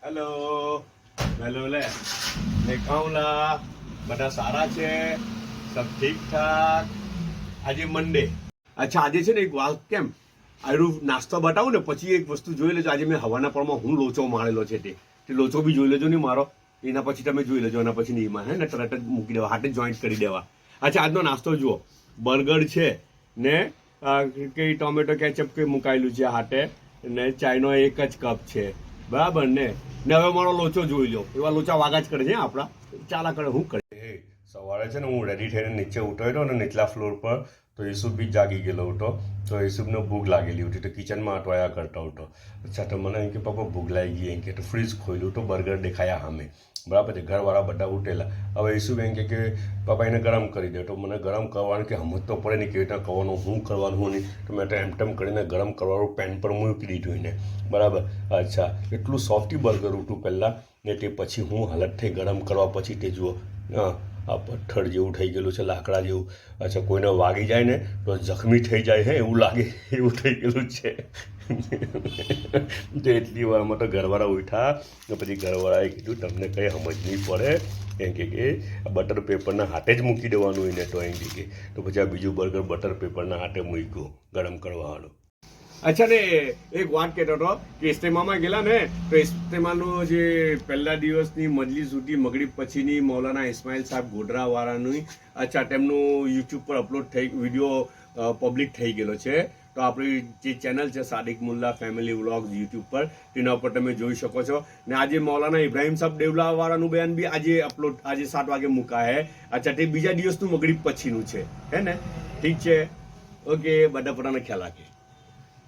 hello hello લે દેખાવલા બધા સારા છે સબ ઠીક ઠાક આજે મંડે અચ્છા આજે છે ને એક વાત કેમ આયરું નાસ્તો બતાવું ને પછી એક વસ્તુ જોઈ લેજો આજે મેં હવાના પરમાં હું લોચો મારેલો છે તે લોચો બી જોઈ લેજો નહીં મારો એના પછી તમે જોઈ લેજો એના પછી નહીં હે ને તરત જ મૂકી દેવા હાથે જોઈન્ટ કરી દેવા અચ્છા આજનો નાસ્તો જુઓ બર્ગર છે ને કે ટોમેટો કેચઅપ કે મુકાયેલું છે હાથે ને ચાયનો એક જ કપ છે બરાબર ને હવે મારો લોચો જોઈ લો એવા લોચા વાગા જ કરે છે આપણા ચાલા કરે હું કરે સવારે છે ને હું રેડી થઈને નીચે ઉતર્યો ને નીચલા ફ્લોર પર તો યસુફ બી જાગી ગયેલો હતો તો યસુફને ભૂખ લાગેલી હતી તો કિચનમાં અટવાયા કરતો હતો અચ્છા તો મને એમ કે પપ્પા ભૂખ લાગી ગઈ એમ કે તો ફ્રીજ ખોલ્યું તો બર્ગર દેખાયા સામે બરાબર છે ઘરવાળા બધા ઉઠેલા હવે યસુફ એમ કે પપ્પા એને ગરમ કરી દે તો મને ગરમ કરવાનું કે સમજ તો પડે નહીં કેવી રીતના કરવાનું હું કરવાનું હું નહીં તો મેં તો એમ કરીને ગરમ કરવાનું પેન પર મૂકી દીધું એને બરાબર અચ્છા એટલું સોફ્ટી બર્ગર ઉઠું પહેલાં ને તે પછી હું હાલત થઈ ગરમ કરવા પછી તે જુઓ આ પથ્થર જેવું થઈ ગયેલું છે લાકડા જેવું અચ્છા કોઈને વાગી જાય ને તો જખમી થઈ જાય હે એવું લાગે એવું થઈ ગયેલું છે તો એટલી વારમાં તો ઘરવાળા ઉઠ્યા ને પછી ઘરવાળાએ કીધું તમને કંઈ સમજ નહીં પડે એમ કે બટર પેપરના હાથે જ મૂકી દેવાનું એને તો એમ કે તો પછી આ બીજું બર્ગર બટર પેપરના હાથે મૂક્યું ગરમ કરવાનું અચ્છા ને એક વાત કહેતો હતો કે ઇસ્તેમામાં ગયેલા ને તો ઇસ્તેમાનું જે પહેલા દિવસની મજલિસ હતી મગરીબ પછીની મૌલાના ઇસ્માઇલ સાહેબ ગોધરાવાળાની અચ્છા તેમનું યુટ્યુબ પર અપલોડ થઈ વિડીયો પબ્લિક થઈ ગયેલો છે તો આપણી જે ચેનલ છે સાદિક મુલ્લા ફેમિલી વ્લોગ્સ યુટ્યુબ પર તેના ઉપર તમે જોઈ શકો છો ને આજે મૌલાના ઇબ્રાહિમ સાહેબ દેવલાવાળાનું બયાન બી આજે 7 વાગે મુકાય હે અચ્છા તે બીજા દિવસનું મગરીબ પછીનું છે હે ને ઠીક છે ઓકે બધા પોતાનો ખ્યાલ રાખે